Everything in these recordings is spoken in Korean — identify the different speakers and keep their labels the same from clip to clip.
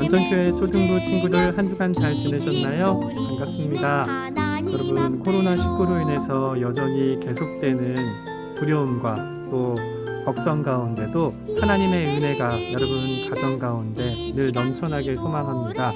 Speaker 1: 원정교회 초등부 친구들 한 주간 잘 지내셨나요? 반갑습니다. 여러분, 코로나19로 인해서 여전히 계속되는 두려움과 또 걱정 가운데도 하나님의 은혜가 여러분 가정 가운데 늘 넘쳐나길 소망합니다.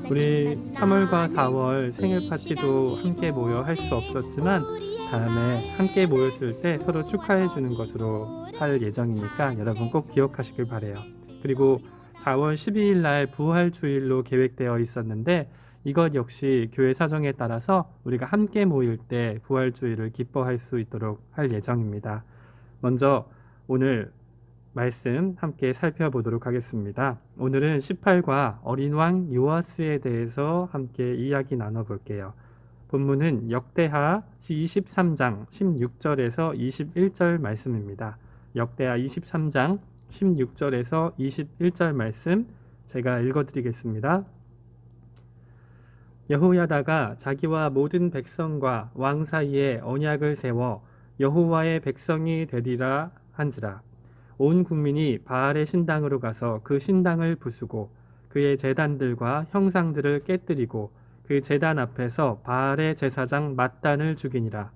Speaker 1: 우리 3월과 4월 생일 파티도 함께 모여 할 수 없었지만 다음에 함께 모였을 때 서로 축하해 주는 것으로 할 예정이니까 여러분 꼭 기억하시길 바라요. 그리고 4월 12일 날 부활주일로 계획되어 있었는데 이것 역시 교회 사정에 따라서 우리가 함께 모일 때 부활주일을 기뻐할 수 있도록 할 예정입니다. 먼저 오늘 말씀 함께 살펴보도록 하겠습니다. 오늘은 18과 어린왕 요아스에 대해서 함께 이야기 나눠볼게요. 본문은 역대하 23장 16절에서 21절 말씀입니다. 역대하 23장 16절에서 21절 말씀 제가 읽어드리겠습니다. 여호야다가 자기와 모든 백성과 왕 사이에 언약을 세워 여호와의 백성이 되리라 한지라. 온 국민이 바알의 신당으로 가서 그 신당을 부수고 그의 제단들과 형상들을 깨뜨리고 그 제단 앞에서 바알의 제사장 맏단을 죽이니라.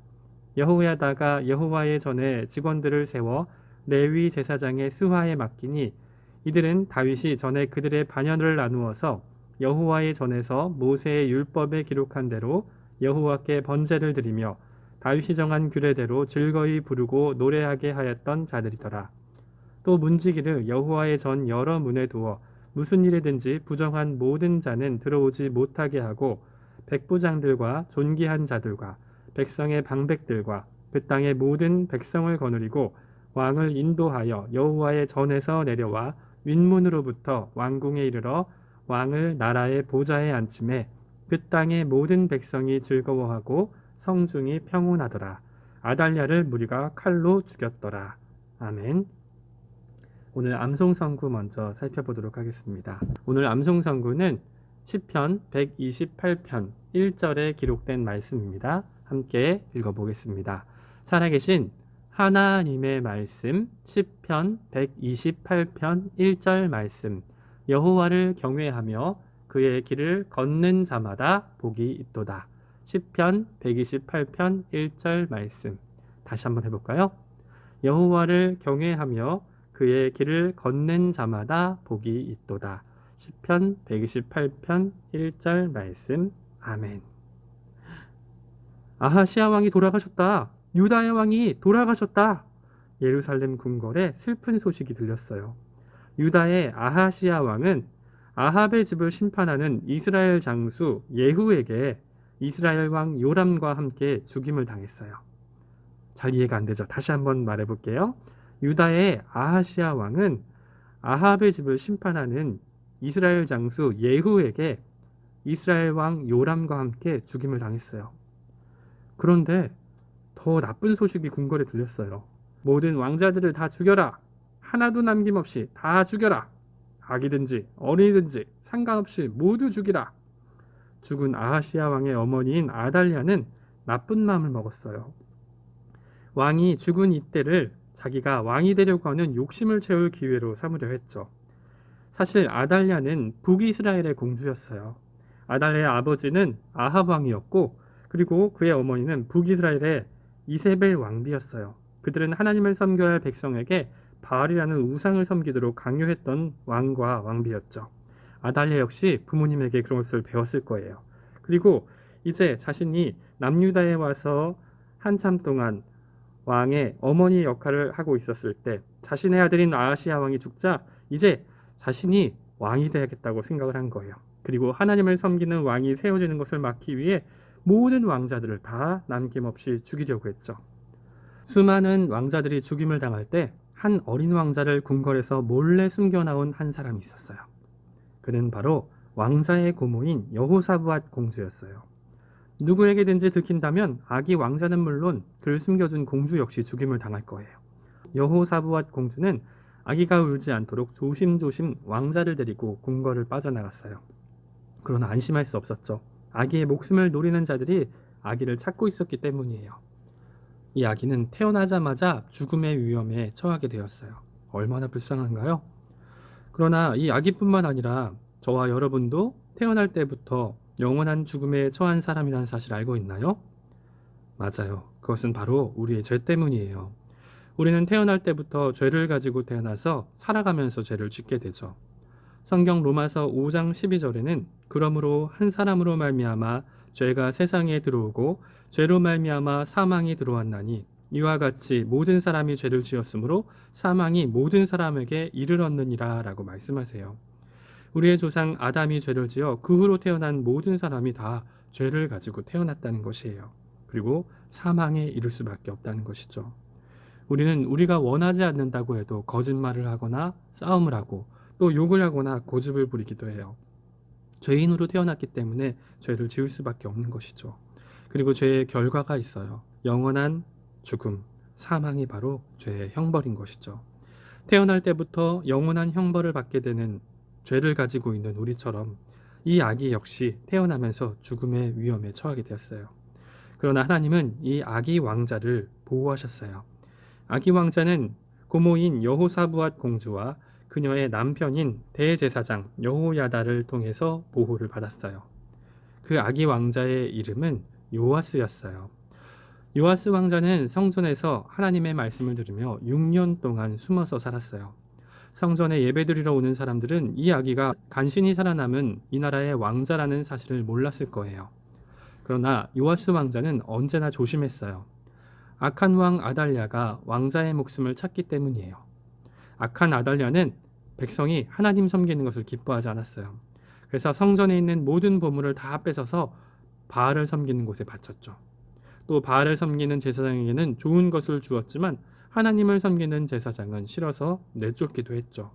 Speaker 1: 여호야다가 여호와의 전에 직원들을 세워 레위 제사장의 수하에 맡기니 이들은 다윗이 전에 그들의 반열을 나누어서 여호와의 전에서 모세의 율법에 기록한 대로 여호와께 번제를 드리며 다윗이 정한 규례대로 즐거이 부르고 노래하게 하였던 자들이더라. 또 문지기를 여호와의 전 여러 문에 두어 무슨 일이든지 부정한 모든 자는 들어오지 못하게 하고 백부장들과 존귀한 자들과 백성의 방백들과 그 땅의 모든 백성을 거느리고 왕을 인도하여 여호와의 전에서 내려와 윗문으로부터 왕궁에 이르러 왕을 나라의 보좌에 앉히매 그 땅의 모든 백성이 즐거워하고 성중이 평온하더라. 아달랴를 무리가 칼로 죽였더라. 아멘. 오늘 암송선구 먼저 살펴보도록 하겠습니다. 오늘 암송선구는 시편 128편 1절에 기록된 말씀입니다. 함께 읽어보겠습니다. 살아계신 하나님의 말씀 시편 128편 1절 말씀. 여호와를 경외하며 그의 길을 걷는 자마다 복이 있도다. 시편 128편 1절 말씀. 다시 한번 해볼까요? 여호와를 경외하며 그의 길을 걷는 자마다 복이 있도다. 시편 128편 1절 말씀. 아멘. 아하시아 왕이 돌아가셨다. 유다의 왕이 돌아가셨다. 예루살렘 궁궐에 슬픈 소식이 들렸어요. 유다의 아하시아 왕은 아합의 집을 심판하는 이스라엘 장수 예후에게 이스라엘 왕 요람과 함께 죽임을 당했어요. 잘 이해가 안 되죠? 다시 한번 말해볼게요. 유다의 아하시아 왕은 아합의 집을 심판하는 이스라엘 장수 예후에게 이스라엘 왕 요람과 함께 죽임을 당했어요. 그런데 더 나쁜 소식이 궁궐에 들렸어요. 모든 왕자들을 다 죽여라. 하나도 남김없이 다 죽여라. 아기든지 어린이든지 상관없이 모두 죽이라. 죽은 아하시아 왕의 어머니인 아달랴는 나쁜 마음을 먹었어요. 왕이 죽은 이때를 자기가 왕이 되려고 하는 욕심을 채울 기회로 삼으려 했죠. 사실 아달랴는 북이스라엘의 공주였어요. 아달랴의 아버지는 아합 왕이었고 그리고 그의 어머니는 북이스라엘의 이세벨 왕비였어요. 그들은 하나님을 섬겨야 할 백성에게 바알이라는 우상을 섬기도록 강요했던 왕과 왕비였죠. 아달랴 역시 부모님에게 그런 것을 배웠을 거예요. 그리고 이제 자신이 남유다에 와서 한참 동안 왕의 어머니 역할을 하고 있었을 때 자신의 아들인 아하시아 왕이 죽자 이제 자신이 왕이 되야겠다고 생각을 한 거예요. 그리고 하나님을 섬기는 왕이 세워지는 것을 막기 위해 모든 왕자들을 다 남김없이 죽이려고 했죠. 수많은 왕자들이 죽임을 당할 때 한 어린 왕자를 궁궐에서 몰래 숨겨나온 한 사람이 있었어요. 그는 바로 왕자의 고모인 여호사부앗 공주였어요. 누구에게든지 들킨다면 아기 왕자는 물론 그를 숨겨준 공주 역시 죽임을 당할 거예요. 여호사부앗 공주는 아기가 울지 않도록 조심조심 왕자를 데리고 궁궐을 빠져나갔어요. 그러나 안심할 수 없었죠. 아기의 목숨을 노리는 자들이 아기를 찾고 있었기 때문이에요. 이 아기는 태어나자마자 죽음의 위험에 처하게 되었어요. 얼마나 불쌍한가요? 그러나 이 아기뿐만 아니라 저와 여러분도 태어날 때부터 영원한 죽음에 처한 사람이라는 사실 알고 있나요? 맞아요. 그것은 바로 우리의 죄 때문이에요. 우리는 태어날 때부터 죄를 가지고 태어나서 살아가면서 죄를 짓게 되죠. 성경 로마서 5장 12절에는 그러므로 한 사람으로 말미암아 죄가 세상에 들어오고 죄로 말미암아 사망이 들어왔나니 이와 같이 모든 사람이 죄를 지었으므로 사망이 모든 사람에게 이르렀느니라 라고 말씀하세요. 우리의 조상 아담이 죄를 지어 그 후로 태어난 모든 사람이 다 죄를 가지고 태어났다는 것이에요. 그리고 사망에 이를 수밖에 없다는 것이죠. 우리는 우리가 원하지 않는다고 해도 거짓말을 하거나 싸움을 하고 또 욕을 하거나 고집을 부리기도 해요. 죄인으로 태어났기 때문에 죄를 지을 수밖에 없는 것이죠. 그리고 죄의 결과가 있어요. 영원한 죽음, 사망이 바로 죄의 형벌인 것이죠. 태어날 때부터 영원한 형벌을 받게 되는 죄를 가지고 있는 우리처럼 이 아기 역시 태어나면서 죽음의 위험에 처하게 되었어요. 그러나 하나님은 이 아기 왕자를 보호하셨어요. 아기 왕자는 고모인 여호사부앗 공주와 그녀의 남편인 대제사장 여호야다를 통해서 보호를 받았어요. 그 아기 왕자의 이름은 요아스였어요. 요아스 왕자는 성전에서 하나님의 말씀을 들으며 6년 동안 숨어서 살았어요. 성전에 예배드리러 오는 사람들은 이 아기가 간신히 살아남은 이 나라의 왕자라는 사실을 몰랐을 거예요. 그러나 요아스 왕자는 언제나 조심했어요. 악한 왕 아달랴가 왕자의 목숨을 찾기 때문이에요. 악한 아달랴는 백성이 하나님 섬기는 것을 기뻐하지 않았어요. 그래서 성전에 있는 모든 보물을 다 뺏어서 바알을 섬기는 곳에 바쳤죠. 또 바알을 섬기는 제사장에게는 좋은 것을 주었지만 하나님을 섬기는 제사장은 싫어서 내쫓기도 했죠.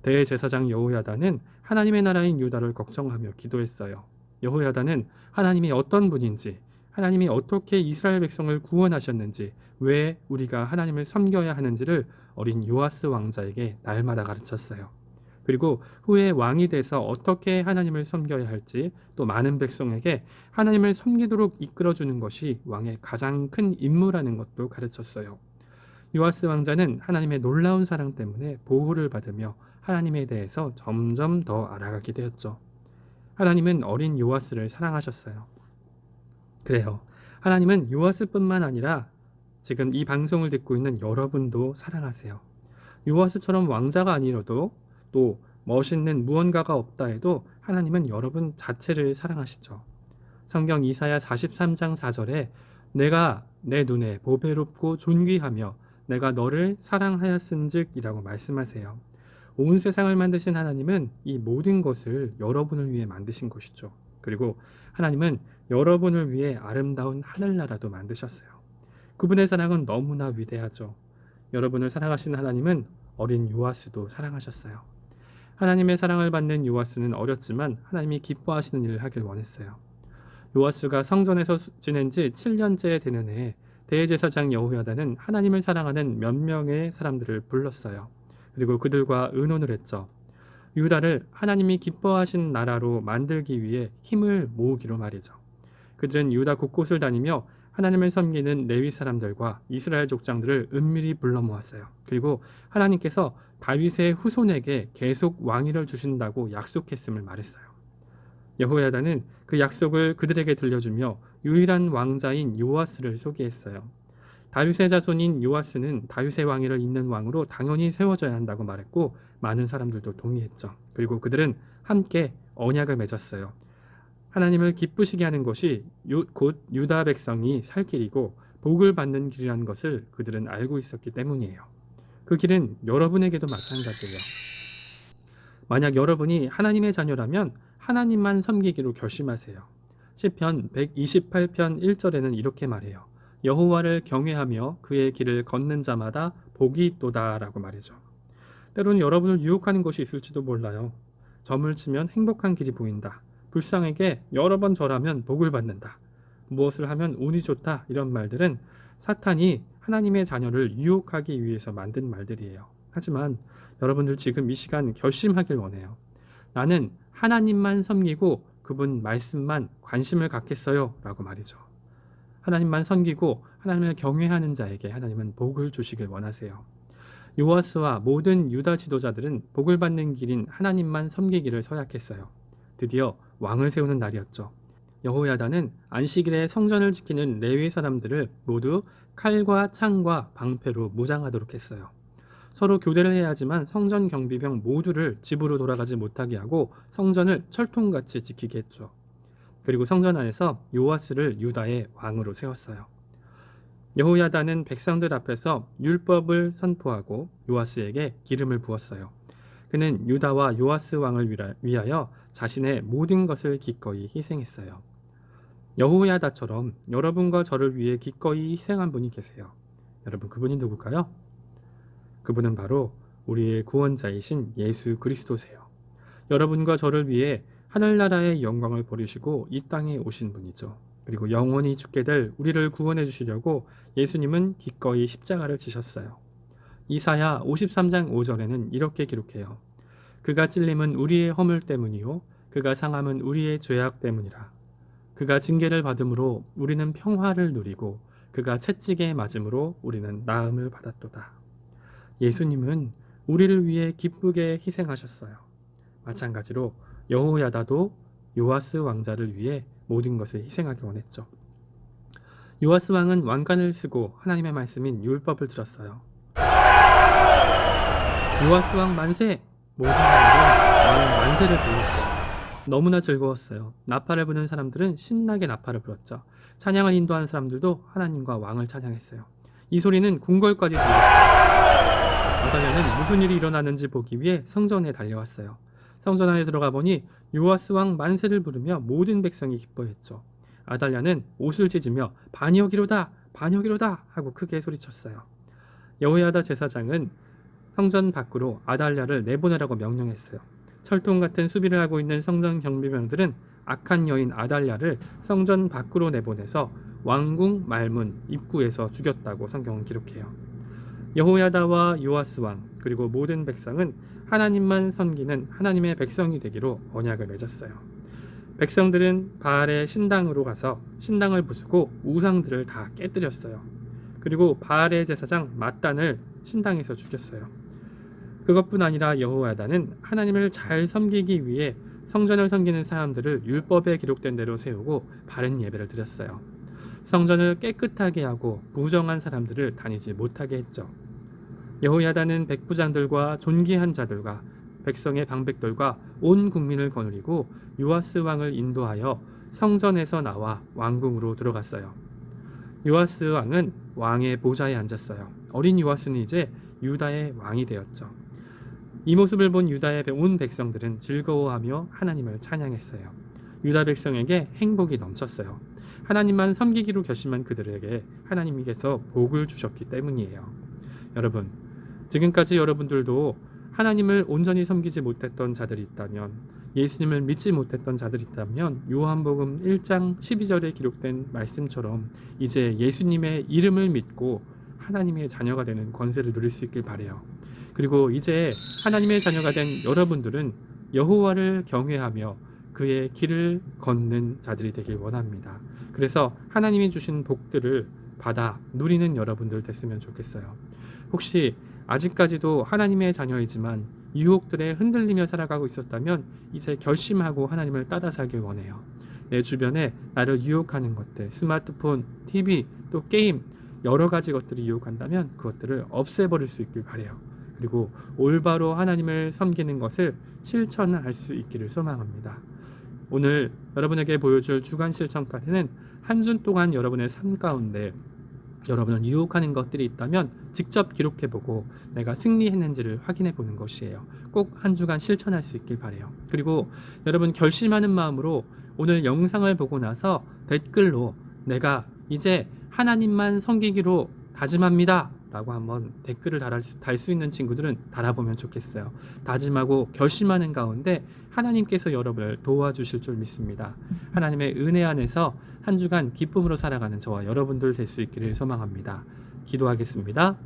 Speaker 1: 대제사장 여호야다는 하나님의 나라인 유다를 걱정하며 기도했어요. 여호야다는 하나님이 어떤 분인지, 하나님이 어떻게 이스라엘 백성을 구원하셨는지, 왜 우리가 하나님을 섬겨야 하는지를 어린 요아스 왕자에게 날마다 가르쳤어요. 그리고 후에 왕이 돼서 어떻게 하나님을 섬겨야 할지, 또 많은 백성에게 하나님을 섬기도록 이끌어주는 것이 왕의 가장 큰 임무라는 것도 가르쳤어요. 요아스 왕자는 하나님의 놀라운 사랑 때문에 보호를 받으며 하나님에 대해서 점점 더 알아가게 되었죠. 하나님은 어린 요아스를 사랑하셨어요. 그래요. 하나님은 요아스뿐만 아니라 지금 이 방송을 듣고 있는 여러분도 사랑하세요. 요아스처럼 왕자가 아니어도 또 멋있는 무언가가 없다 해도 하나님은 여러분 자체를 사랑하시죠. 성경 이사야 43장 4절에 내가 내 눈에 보배롭고 존귀하며 내가 너를 사랑하였은즉 이라고 말씀하세요. 온 세상을 만드신 하나님은 이 모든 것을 여러분을 위해 만드신 것이죠. 그리고 하나님은 여러분을 위해 아름다운 하늘나라도 만드셨어요. 그분의 사랑은 너무나 위대하죠. 여러분을 사랑하시는 하나님은 어린 요아스도 사랑하셨어요. 하나님의 사랑을 받는 요아스는 어렸지만 하나님이 기뻐하시는 일을 하길 원했어요. 요아스가 성전에서 지낸 지 7년째 되는 해에 대제사장 여호야다는 하나님을 사랑하는 몇 명의 사람들을 불렀어요. 그리고 그들과 의논을 했죠. 유다를 하나님이 기뻐하신 나라로 만들기 위해 힘을 모으기로 말이죠. 그들은 유다 곳곳을 다니며 하나님을 섬기는 레위 사람들과 이스라엘 족장들을 은밀히 불러 모았어요. 그리고 하나님께서 다윗의 후손에게 계속 왕위를 주신다고 약속했음을 말했어요. 여호야다는 그 약속을 그들에게 들려주며 유일한 왕자인 요아스를 소개했어요. 다윗의 자손인 요아스는 다윗의 왕위를 잇는 왕으로 당연히 세워져야 한다고 말했고 많은 사람들도 동의했죠. 그리고 그들은 함께 언약을 맺었어요. 하나님을 기쁘시게 하는 것이 곧 유다 백성이 살 길이고 복을 받는 길이라는 것을 그들은 알고 있었기 때문이에요. 그 길은 여러분에게도 마찬가지예요. 만약 여러분이 하나님의 자녀라면 하나님만 섬기기로 결심하세요. 시편 128편 1절에는 이렇게 말해요. 여호와를 경외하며 그의 길을 걷는 자마다 복이 있도다 라고 말이죠. 때로는 여러분을 유혹하는 것이 있을지도 몰라요. 점을 치면 행복한 길이 보인다. 불쌍하게 여러 번 절하면 복을 받는다. 무엇을 하면 운이 좋다. 이런 말들은 사탄이 하나님의 자녀를 유혹하기 위해서 만든 말들이에요. 하지만 여러분들 지금 이 시간 결심하길 원해요. 나는 하나님만 섬기고 그분 말씀만 관심을 갖겠어요 라고 말이죠. 하나님만 섬기고 하나님을 경외하는 자에게 하나님은 복을 주시길 원하세요. 요아스와 모든 유다 지도자들은 복을 받는 길인 하나님만 섬기기를 서약했어요. 드디어 왕을 세우는 날이었죠. 여호야다는 안식일에 성전을 지키는 레위 사람들을 모두 칼과 창과 방패로 무장하도록 했어요. 서로 교대를 해야 하지만 성전 경비병 모두를 집으로 돌아가지 못하게 하고 성전을 철통같이 지키게 했죠. 그리고 성전 안에서 요아스를 유다의 왕으로 세웠어요. 여호야다는 백성들 앞에서 율법을 선포하고 요아스에게 기름을 부었어요. 그는 유다와 요아스 왕을 위하여 자신의 모든 것을 기꺼이 희생했어요. 여호야다처럼 여러분과 저를 위해 기꺼이 희생한 분이 계세요. 여러분, 그분이 누굴까요? 그분은 바로 우리의 구원자이신 예수 그리스도세요. 여러분과 저를 위해 하늘나라의 영광을 버리시고 이 땅에 오신 분이죠. 그리고 영원히 죽게 될 우리를 구원해 주시려고 예수님은 기꺼이 십자가를 지셨어요. 이사야 53장 5절에는 이렇게 기록해요. 그가 찔림은 우리의 허물 때문이요 그가 상함은 우리의 죄악 때문이라. 그가 징계를 받음으로 우리는 평화를 누리고 그가 채찍에 맞음으로 우리는 나음을 받았도다. 예수님은 우리를 위해 기쁘게 희생하셨어요. 마찬가지로 여호야다도 요아스 왕자를 위해 모든 것을 희생하기 원했죠. 요아스 왕은 왕관을 쓰고 하나님의 말씀인 율법을 들었어요. 요아스 왕 만세! 모든 사람들은 왕 만세를 불렀어요. 너무나 즐거웠어요. 나팔을 부는 사람들은 신나게 나팔을 불었죠. 찬양을 인도하는 사람들도 하나님과 왕을 찬양했어요. 이 소리는 궁궐까지 들렸어요. 아달랴는 무슨 일이 일어나는지 보기 위해 성전에 달려왔어요. 성전 안에 들어가 보니 요아스 왕 만세를 부르며 모든 백성이 기뻐했죠. 아달랴는 옷을 찢으며 반역이로다! 반역이로다! 하고 크게 소리쳤어요. 여호야다 제사장은 성전 밖으로 아달랴를 내보내라고 명령했어요. 철통 같은 수비를 하고 있는 성전 경비병들은 악한 여인 아달랴를 성전 밖으로 내보내서 왕궁 말문 입구에서 죽였다고 성경은 기록해요. 여호야다와 요아스 왕 그리고 모든 백성은 하나님만 섬기는 하나님의 백성이 되기로 언약을 맺었어요. 백성들은 바알의 신당으로 가서 신당을 부수고 우상들을 다 깨뜨렸어요. 그리고 바알의 제사장 맏단을 신당에서 죽였어요. 그것뿐 아니라 여호야다는 하나님을 잘 섬기기 위해 성전을 섬기는 사람들을 율법에 기록된 대로 세우고 바른 예배를 드렸어요. 성전을 깨끗하게 하고 부정한 사람들을 다니지 못하게 했죠. 여호야다는 백부장들과 존귀한 자들과 백성의 방백들과 온 국민을 거느리고 요아스 왕을 인도하여 성전에서 나와 왕궁으로 들어갔어요. 요아스 왕은 왕의 보좌에 앉았어요. 어린 요아스는 이제 유다의 왕이 되었죠. 이 모습을 본 유다의 온 백성들은 즐거워하며 하나님을 찬양했어요. 유다 백성에게 행복이 넘쳤어요. 하나님만 섬기기로 결심한 그들에게 하나님께서 복을 주셨기 때문이에요. 여러분, 지금까지 여러분들도 하나님을 온전히 섬기지 못했던 자들이 있다면, 예수님을 믿지 못했던 자들이 있다면 요한복음 1장 12절에 기록된 말씀처럼 이제 예수님의 이름을 믿고 하나님의 자녀가 되는 권세를 누릴 수 있길 바라요. 그리고 이제 하나님의 자녀가 된 여러분들은 여호와를 경외하며 그의 길을 걷는 자들이 되길 원합니다. 그래서 하나님이 주신 복들을 받아 누리는 여러분들 됐으면 좋겠어요. 혹시 아직까지도 하나님의 자녀이지만 유혹들에 흔들리며 살아가고 있었다면 이제 결심하고 하나님을 따라 살길 원해요. 내 주변에 나를 유혹하는 것들, 스마트폰, TV, 또 게임, 여러 가지 것들이 유혹한다면 그것들을 없애버릴 수 있길 바라요. 그리고 올바로 하나님을 섬기는 것을 실천할 수 있기를 소망합니다. 오늘 여러분에게 보여줄 주간 실천카드는 한 주 동안 여러분의 삶 가운데 여러분을 유혹하는 것들이 있다면 직접 기록해보고 내가 승리했는지를 확인해보는 것이에요. 꼭 한 주간 실천할 수 있길 바라요. 그리고 여러분 결심하는 마음으로 오늘 영상을 보고 나서 댓글로 내가 이제 하나님만 섬기기로 다짐합니다 라고 한번 댓글을 달 수 있는 친구들은 달아보면 좋겠어요. 다짐하고 결심하는 가운데 하나님께서 여러분을 도와주실 줄 믿습니다. 하나님의 은혜 안에서 한 주간 기쁨으로 살아가는 저와 여러분들 될 수 있기를 소망합니다. 기도하겠습니다.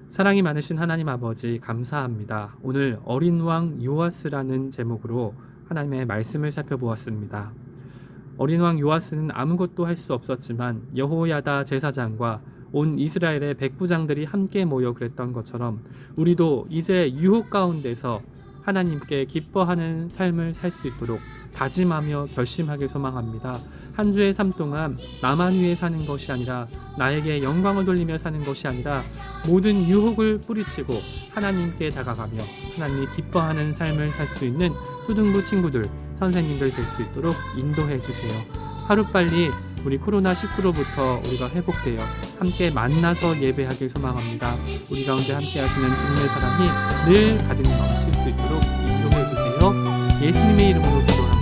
Speaker 1: 사랑이 많으신 하나님 아버지 감사합니다. 오늘 어린 왕 요아스라는 제목으로 하나님의 말씀을 살펴보았습니다. 어린 왕 요아스는 아무것도 할 수 없었지만 여호야다 제사장과 온 이스라엘의 백부장들이 함께 모여 그랬던 것처럼 우리도 이제 유혹 가운데서 하나님께 기뻐하는 삶을 살 수 있도록 다짐하며 결심하길 소망합니다. 한 주의 삶 동안 나만 위해 사는 것이 아니라 나에게 영광을 돌리며 사는 것이 아니라 모든 유혹을 뿌리치고 하나님께 다가가며 하나님이 기뻐하는 삶을 살 수 있는 초등부 친구들, 선생님들 될 수 있도록 인도해 주세요. 하루빨리 우리 코로나19로부터 우리가 회복되어 함께 만나서 예배하길 소망합니다. 우리 가운데 함께 하시는 주님의 사랑이 늘 가득 넘칠 수 있도록 인도해 주세요. 예수님의 이름으로 기도합니다.